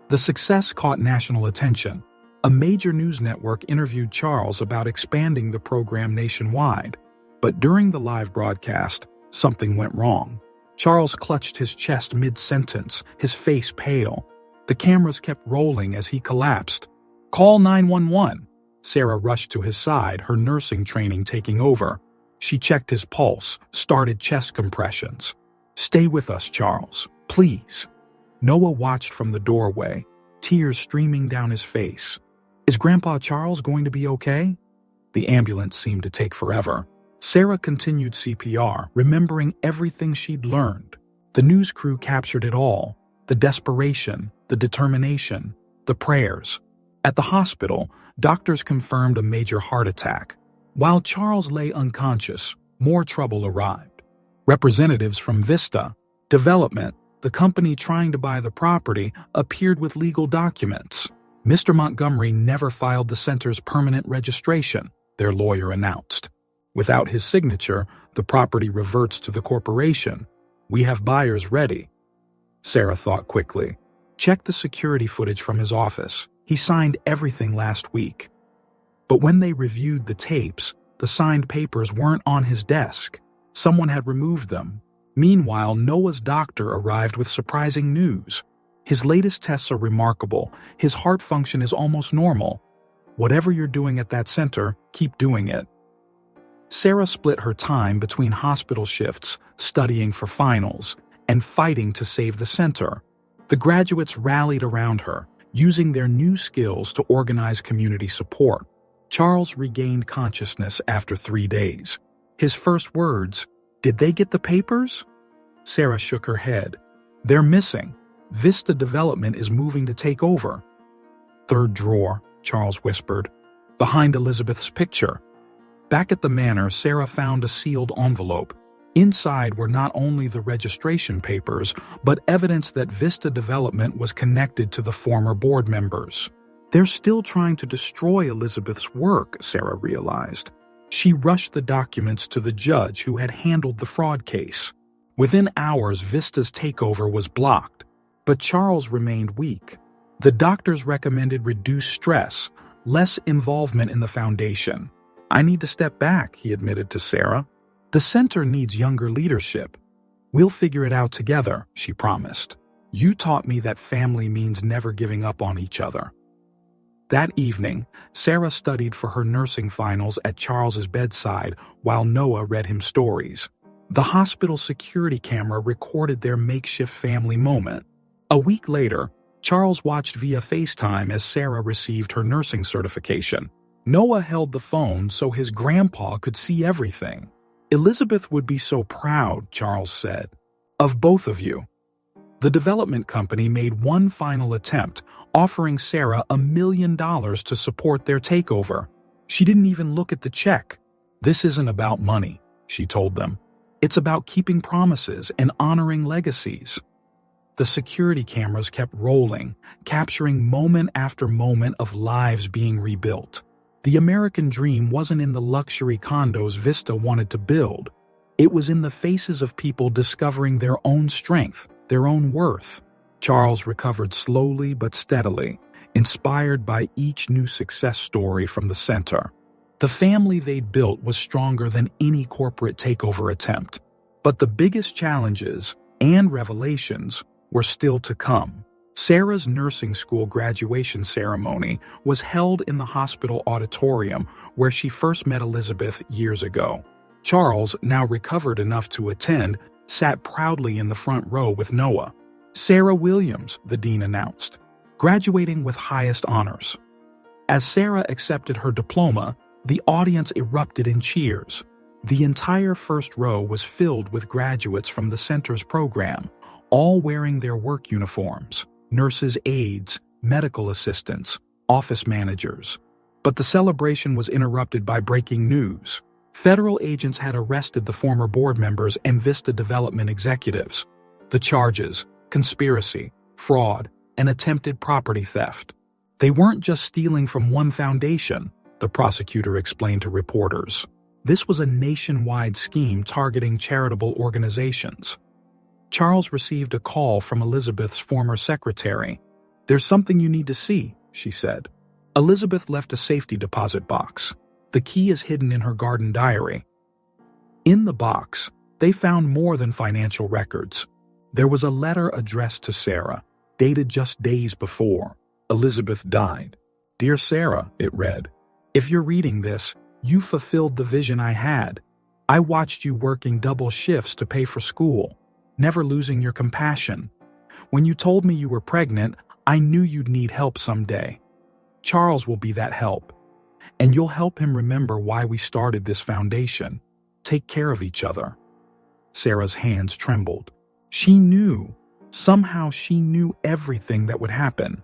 The success caught national attention. A major news network interviewed Charles about expanding the program nationwide. But during the live broadcast, something went wrong. Charles clutched his chest mid-sentence, his face pale. The cameras kept rolling as he collapsed. "Call 911. Sarah rushed to his side, her nursing training taking over. She checked his pulse, started chest compressions. "Stay with us, Charles, please." Noah watched from the doorway, tears streaming down his face. Is Grandpa Charles going to be okay? The ambulance seemed to take forever. Sarah continued CPR, remembering everything she'd learned. The news crew captured it all. The desperation, the determination, the prayers. At the hospital, doctors confirmed a major heart attack. While Charles lay unconscious, more trouble arrived. Representatives from Vista Development, the company trying to buy the property, appeared with legal documents. Mr. Montgomery never filed the center's permanent registration, their lawyer announced. Without his signature, the property reverts to the corporation. We have buyers ready. Sarah thought quickly. Check the security footage from his office. He signed everything last week. But when they reviewed the tapes, the signed papers weren't on his desk. Someone had removed them. Meanwhile, Noah's doctor arrived with surprising news. His latest tests are remarkable. His heart function is almost normal. Whatever you're doing at that center, keep doing it. Sarah split her time between hospital shifts, studying for finals, and fighting to save the center. The graduates rallied around her, using their new skills to organize community support. Charles regained consciousness after 3 days. His first words, "Did they get the papers?" Sarah shook her head. "They're missing. Vista Development is moving to take over." "Third drawer," Charles whispered, "behind Elizabeth's picture." Back at the manor, Sarah found a sealed envelope. Inside were not only the registration papers, but evidence that Vista Development was connected to the former board members. They're still trying to destroy Elizabeth's work, Sarah realized. She rushed the documents to the judge who had handled the fraud case. Within hours, Vista's takeover was blocked, but Charles remained weak. The doctors recommended reduced stress, less involvement in the foundation. "I need to step back," he admitted to Sarah. "The center needs younger leadership. We'll figure it out together," she promised. "You taught me that family means never giving up on each other." That evening, Sarah studied for her nursing finals at Charles's bedside while Noah read him stories. The hospital security camera recorded their makeshift family moment. A week later, Charles watched via FaceTime as Sarah received her nursing certification. Noah held the phone so his grandpa could see everything. "Elizabeth would be so proud," Charles said, "of both of you." The development company made one final attempt, offering Sarah $1 million to support their takeover. She didn't even look at the check. "This isn't about money," she told them. "It's about keeping promises and honoring legacies." The security cameras kept rolling, capturing moment after moment of lives being rebuilt. The American dream wasn't in the luxury condos Vista wanted to build. It was in the faces of people discovering their own strength, their own worth. Charles recovered slowly but steadily, inspired by each new success story from the center. The family they'd built was stronger than any corporate takeover attempt. But the biggest challenges and revelations were still to come. Sarah's nursing school graduation ceremony was held in the hospital auditorium where she first met Elizabeth years ago. Charles, now recovered enough to attend, sat proudly in the front row with Noah. "Sarah Williams," the dean announced, graduating with highest honors. As Sarah accepted her diploma, the audience erupted in cheers. The entire first row was filled with graduates from the center's program, all wearing their work uniforms. Nurses' aides, medical assistants, office managers. But the celebration was interrupted by breaking news. Federal agents had arrested the former board members and Vista Development executives. The charges: conspiracy, fraud, and attempted property theft. They weren't just stealing from one foundation, the prosecutor explained to reporters. This was a nationwide scheme targeting charitable organizations. Charles received a call from Elizabeth's former secretary. "There's something you need to see," she said. Elizabeth left a safety deposit box. The key is hidden in her garden diary. In the box, they found more than financial records. There was a letter addressed to Sarah, dated just days before Elizabeth died. "Dear Sarah," it read, "if you're reading this, you fulfilled the vision I had. I watched you working double shifts to pay for school, never losing your compassion. When you told me you were pregnant, I knew you'd need help someday. Charles will be that help. And you'll help him remember why we started this foundation. Take care of each other." Sarah's hands trembled. She knew. Somehow she knew everything that would happen.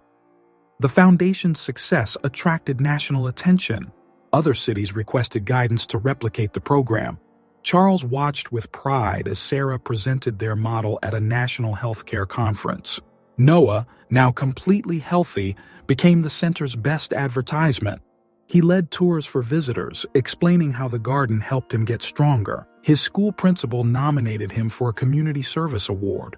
The foundation's success attracted national attention. Other cities requested guidance to replicate the program. Charles watched with pride as Sarah presented their model at a national healthcare conference. Noah, now completely healthy, became the center's best advertisement. He led tours for visitors, explaining how the garden helped him get stronger. His school principal nominated him for a community service award.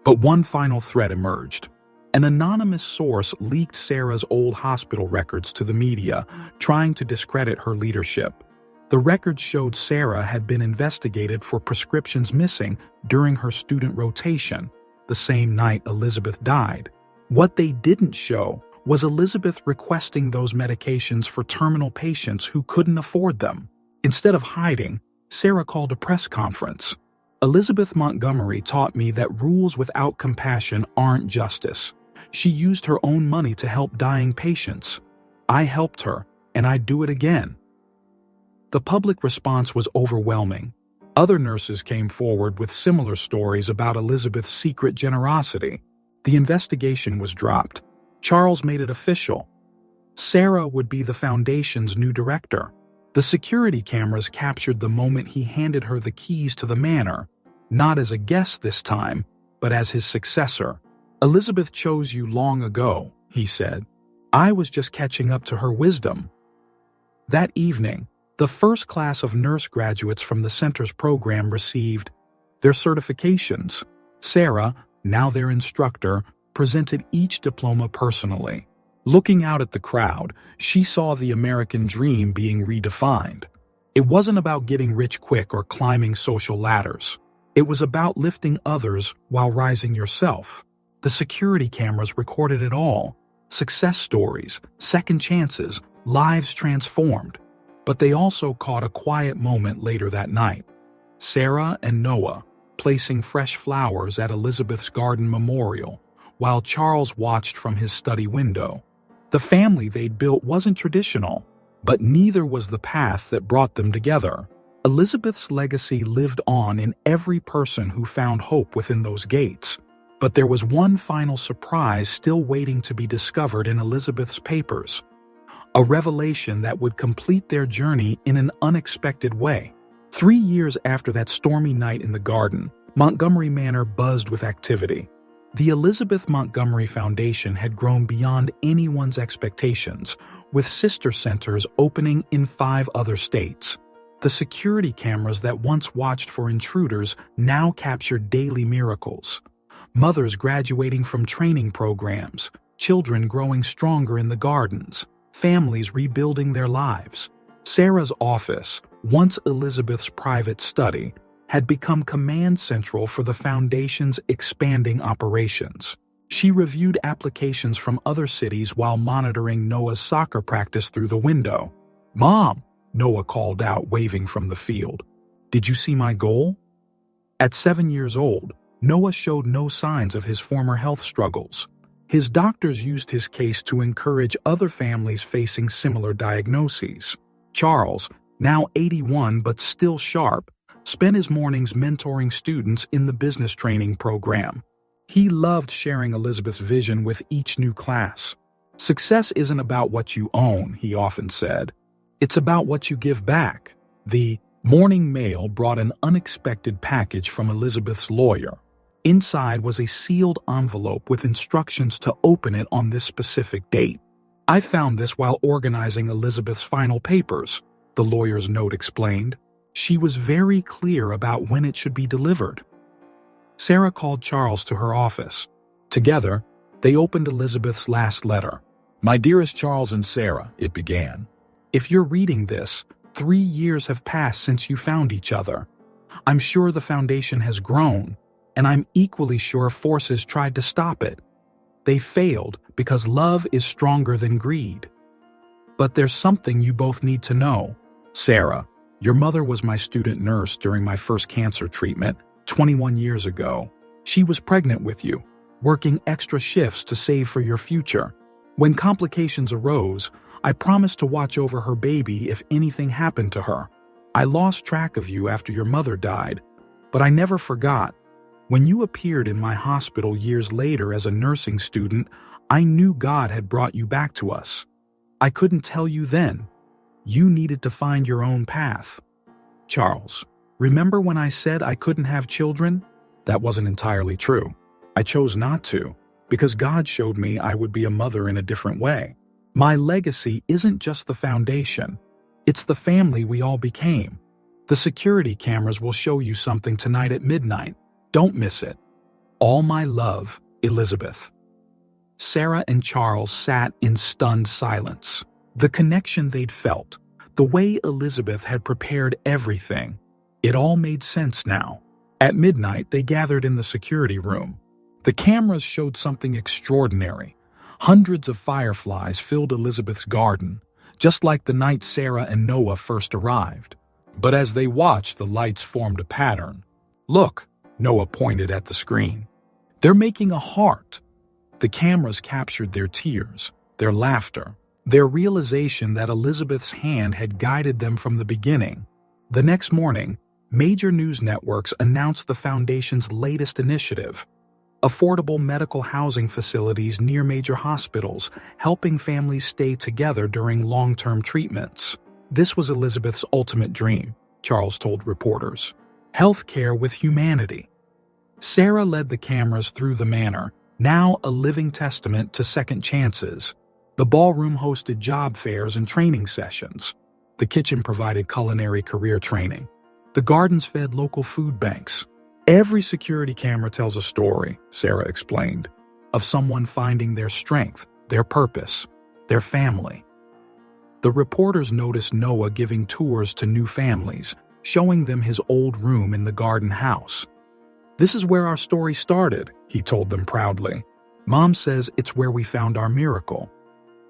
But one final threat emerged. An anonymous source leaked Sarah's old hospital records to the media, trying to discredit her leadership. The records showed Sarah had been investigated for prescriptions missing during her student rotation, the same night Elizabeth died. What they didn't show was Elizabeth requesting those medications for terminal patients who couldn't afford them. Instead of hiding, Sarah called a press conference. Elizabeth Montgomery taught me that rules without compassion aren't justice. She used her own money to help dying patients. I helped her, and I'd do it again. The public response was overwhelming. Other nurses came forward with similar stories about Elizabeth's secret generosity. The investigation was dropped. Charles made it official. Sarah would be the foundation's new director. The security cameras captured the moment he handed her the keys to the manor, not as a guest this time, but as his successor. "Elizabeth chose you long ago," he said. "I was just catching up to her wisdom." That evening, the first class of nurse graduates from the center's program received their certifications. Sarah, now their instructor, presented each diploma personally. Looking out at the crowd, she saw the American dream being redefined. It wasn't about getting rich quick or climbing social ladders. It was about lifting others while rising yourself. The security cameras recorded it all. Success stories, second chances, lives transformed. But they also caught a quiet moment later that night. Sarah and Noah placing fresh flowers at Elizabeth's garden memorial, while Charles watched from his study window. The family they'd built wasn't traditional, but neither was the path that brought them together. Elizabeth's legacy lived on in every person who found hope within those gates. But there was one final surprise still waiting to be discovered in Elizabeth's papers. A revelation that would complete their journey in an unexpected way. 3 years after that stormy night in the garden, Montgomery Manor buzzed with activity. The Elizabeth Montgomery Foundation had grown beyond anyone's expectations, with sister centers opening in 5 other states. The security cameras that once watched for intruders now captured daily miracles. Mothers graduating from training programs, children growing stronger in the gardens, families rebuilding their lives. Sarah's office, once Elizabeth's private study, had become command central for the foundation's expanding operations. She reviewed applications from other cities while monitoring Noah's soccer practice through the window. "Mom," Noah called out, waving from the field. "Did you see my goal?" At 7 years old, Noah showed no signs of his former health struggles. His doctors used his case to encourage other families facing similar diagnoses. Charles, now 81 but still sharp, spent his mornings mentoring students in the business training program. He loved sharing Elizabeth's vision with each new class. "Success isn't about what you own," he often said. "It's about what you give back." The morning mail brought an unexpected package from Elizabeth's lawyer. Inside was a sealed envelope with instructions to open it on this specific date. "I found this while organizing Elizabeth's final papers," the lawyer's note explained. She was very clear about when it should be delivered. Sarah called Charles to her office. Together, they opened Elizabeth's last letter. "My dearest Charles and Sarah," it began. "If you're reading this, 3 years have passed since you found each other. I'm sure the foundation has grown, and I'm equally sure forces tried to stop it. They failed because love is stronger than greed. But there's something you both need to know. Sarah, your mother was my student nurse during my first cancer treatment 21 years ago. She was pregnant with you, working extra shifts to save for your future. When complications arose, I promised to watch over her baby if anything happened to her. I lost track of you after your mother died, but I never forgot. When you appeared in my hospital years later as a nursing student, I knew God had brought you back to us. I couldn't tell you then. You needed to find your own path. Charles, remember when I said I couldn't have children? That wasn't entirely true. I chose not to, because God showed me I would be a mother in a different way. My legacy isn't just the foundation. It's the family we all became. The security cameras will show you something tonight at midnight. Don't miss it. All my love, Elizabeth. Sarah and Charles sat in stunned silence. The connection they'd felt, the way Elizabeth had prepared everything, it all made sense now. At midnight, they gathered in the security room. The cameras showed something extraordinary. Hundreds of fireflies filled Elizabeth's garden, just like the night Sarah and Noah first arrived. But as they watched, the lights formed a pattern. Look, Noah pointed at the screen. They're making a heart. The cameras captured their tears, their laughter, their realization that Elizabeth's hand had guided them from the beginning. The next morning, major news networks announced the Foundation's latest initiative: affordable medical housing facilities near major hospitals, helping families stay together during long-term treatments. This was Elizabeth's ultimate dream, Charles told reporters. Healthcare with humanity. Sarah led the cameras through the manor, now a living testament to second chances. The ballroom hosted job fairs and training sessions. The kitchen provided culinary career training. The gardens fed local food banks. Every security camera tells a story, Sarah explained, of someone finding their strength, their purpose, their family. The reporters noticed Noah giving tours to new families, showing them his old room in the garden house. This is where our story started, he told them proudly. Mom says it's where we found our miracle.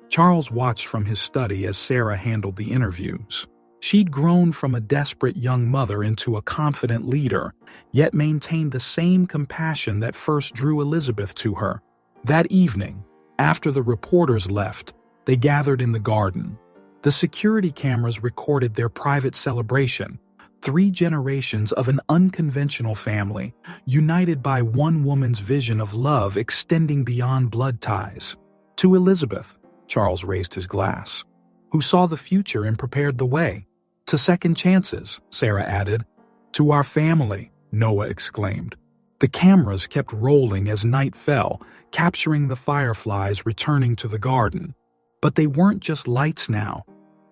Charles watched from his study as Sarah handled the interviews. She'd grown from a desperate young mother into a confident leader, yet maintained the same compassion that first drew Elizabeth to her. That evening, after the reporters left, they gathered in the garden. The security cameras recorded their private celebration, 3 generations of an unconventional family, united by one woman's vision of love extending beyond blood ties. To Elizabeth, Charles raised his glass, who saw the future and prepared the way. To second chances, Sarah added. To our family, Noah exclaimed. The cameras kept rolling as night fell, capturing the fireflies returning to the garden. But they weren't just lights now.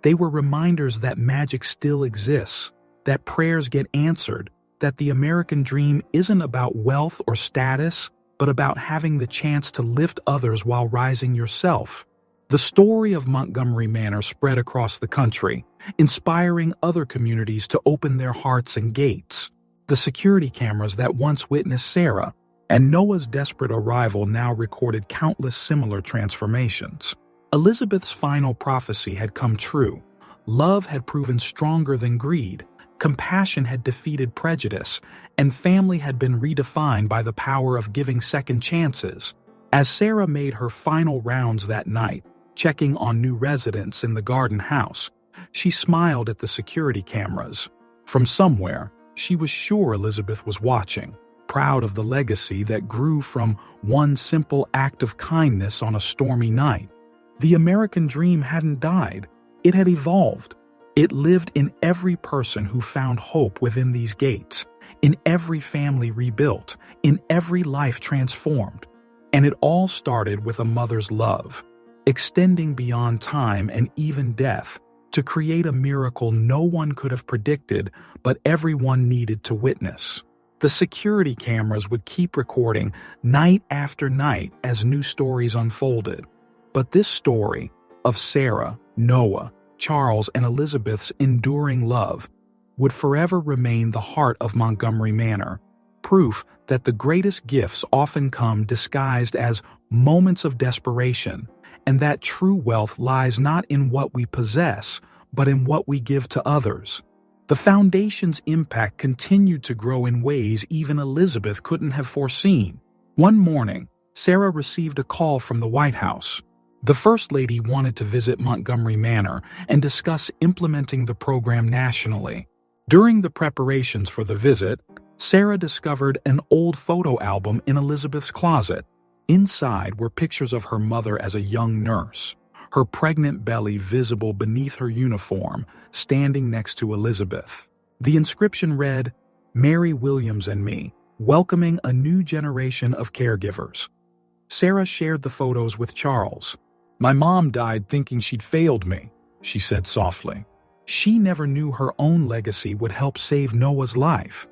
They were reminders that magic still exists, that prayers get answered, that the American dream isn't about wealth or status, but about having the chance to lift others while rising yourself. The story of Montgomery Manor spread across the country, inspiring other communities to open their hearts and gates. The security cameras that once witnessed Sarah and Noah's desperate arrival now recorded countless similar transformations. Elizabeth's final prophecy had come true. Love had proven stronger than greed. Compassion had defeated prejudice, and family had been redefined by the power of giving second chances. As Sarah made her final rounds that night, checking on new residents in the garden house, she smiled at the security cameras. From somewhere, she was sure Elizabeth was watching, proud of the legacy that grew from one simple act of kindness on a stormy night. The American dream hadn't died. It had evolved. It lived in every person who found hope within these gates, in every family rebuilt, in every life transformed. And it all started with a mother's love, extending beyond time and even death, to create a miracle no one could have predicted, but everyone needed to witness. The security cameras would keep recording night after night as new stories unfolded. But this story of Sarah, Noah, Charles, and Elizabeth's enduring love would forever remain the heart of Montgomery Manor, proof that the greatest gifts often come disguised as moments of desperation, and that true wealth lies not in what we possess, but in what we give to others. The Foundation's impact continued to grow in ways even Elizabeth couldn't have foreseen. One morning, Sarah received a call from the White House. The First Lady wanted to visit Montgomery Manor and discuss implementing the program nationally. During the preparations for the visit, Sarah discovered an old photo album in Elizabeth's closet. Inside were pictures of her mother as a young nurse, her pregnant belly visible beneath her uniform, standing next to Elizabeth. The inscription read, "Mary Williams and me, welcoming a new generation of caregivers." Sarah shared the photos with Charles. My mom died thinking she'd failed me, she said softly. She never knew her own legacy would help save Noah's life.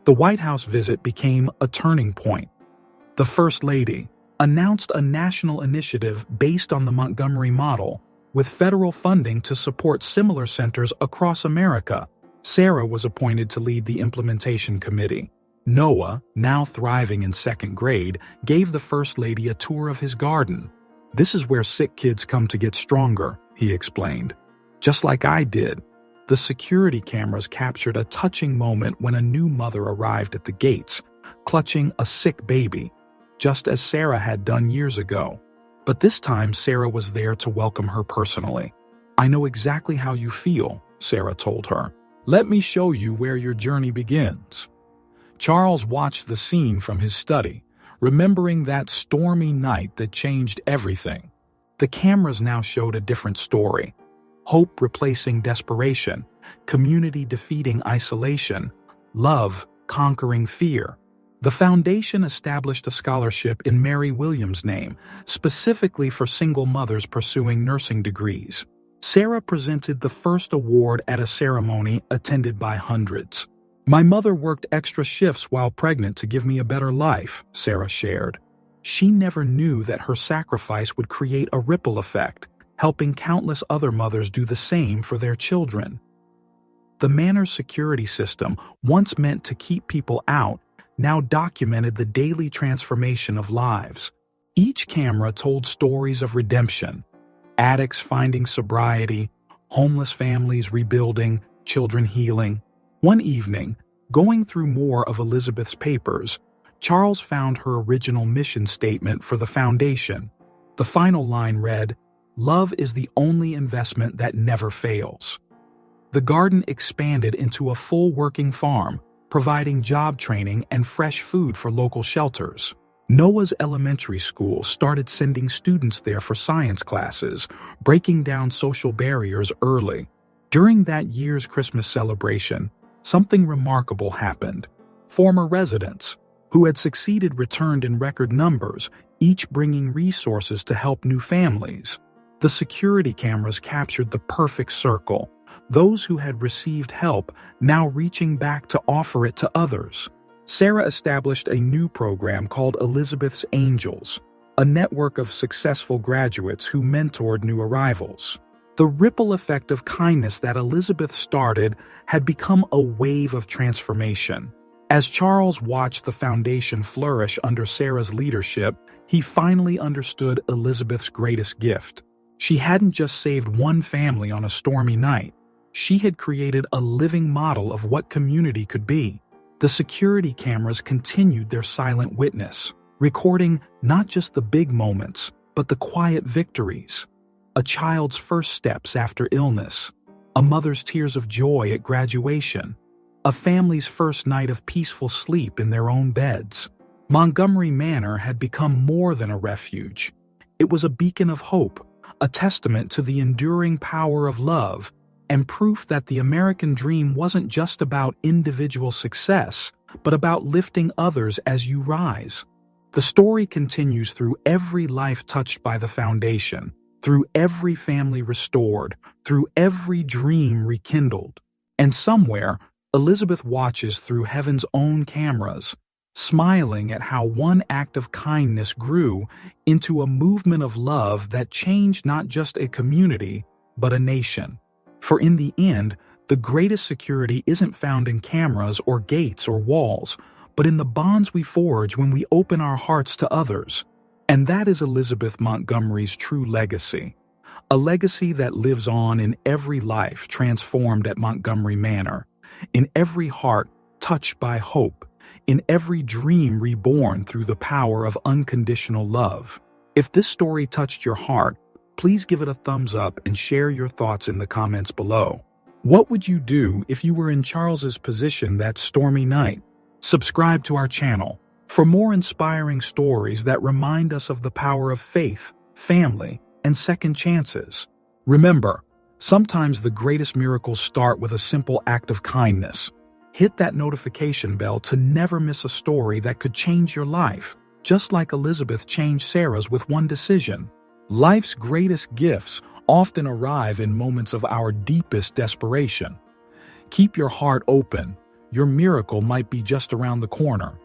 The White House visit became a turning point. The First Lady announced a national initiative based on the Montgomery model, with federal funding to support similar centers across America. Sarah was appointed to lead the implementation committee. Noah, now thriving in second grade, gave the First Lady a tour of his garden. "This is where sick kids come to get stronger," he explained. "Just like I did." The security cameras captured a touching moment when a new mother arrived at the gates, clutching a sick baby, just as Sarah had done years ago. But this time Sarah was there to welcome her personally. "I know exactly how you feel," Sarah told her. "Let me show you where your journey begins." Charles watched the scene from his study, remembering that stormy night that changed everything. The cameras now showed a different story. Hope replacing desperation, community defeating isolation, love conquering fear. The foundation established a scholarship in Mary Williams' name, specifically for single mothers pursuing nursing degrees. Sarah presented the first award at a ceremony attended by hundreds. "My mother worked extra shifts while pregnant to give me a better life," Sarah shared. She never knew that her sacrifice would create a ripple effect, helping countless other mothers do the same for their children. The Manor's security system, once meant to keep people out, now documented the daily transformation of lives. Each camera told stories of redemption: addicts finding sobriety, homeless families rebuilding, children healing. One evening, going through more of Elizabeth's papers, Charles found her original mission statement for the foundation. The final line read, "Love is the only investment that never fails." The garden expanded into a full working farm, providing job training and fresh food for local shelters. Noah's elementary school started sending students there for science classes, breaking down social barriers early. During that year's Christmas celebration, something remarkable happened. Former residents, who had succeeded, returned in record numbers, each bringing resources to help new families. The security cameras captured the perfect circle, those who had received help now reaching back to offer it to others. Sarah established a new program called Elizabeth's Angels, a network of successful graduates who mentored new arrivals. The ripple effect of kindness that Elizabeth started had become a wave of transformation. As Charles watched the foundation flourish under Sarah's leadership, he finally understood Elizabeth's greatest gift. She hadn't just saved one family on a stormy night. She had created a living model of what community could be. The security cameras continued their silent witness, recording not just the big moments, but the quiet victories. A child's first steps after illness, a mother's tears of joy at graduation, a family's first night of peaceful sleep in their own beds. Montgomery Manor had become more than a refuge. It was a beacon of hope, a testament to the enduring power of love, and proof that the American dream wasn't just about individual success, but about lifting others as you rise. The story continues through every life touched by the foundation, through every family restored, through every dream rekindled. And somewhere, Elizabeth watches through heaven's own cameras, smiling at how one act of kindness grew into a movement of love that changed not just a community, but a nation. For in the end, the greatest security isn't found in cameras or gates or walls, but in the bonds we forge when we open our hearts to others. And that is Elizabeth Montgomery's true legacy. A legacy that lives on in every life transformed at Montgomery Manor, in every heart touched by hope, in every dream reborn through the power of unconditional love. If this story touched your heart, please give it a thumbs up and share your thoughts in the comments below. What would you do if you were in Charles's position that stormy night? Subscribe to our channel for more inspiring stories that remind us of the power of faith, family, and second chances. Remember, sometimes the greatest miracles start with a simple act of kindness. Hit that notification bell to never miss a story that could change your life, just like Elizabeth changed Sarah's with one decision. Life's greatest gifts often arrive in moments of our deepest desperation. Keep your heart open. Your miracle might be just around the corner.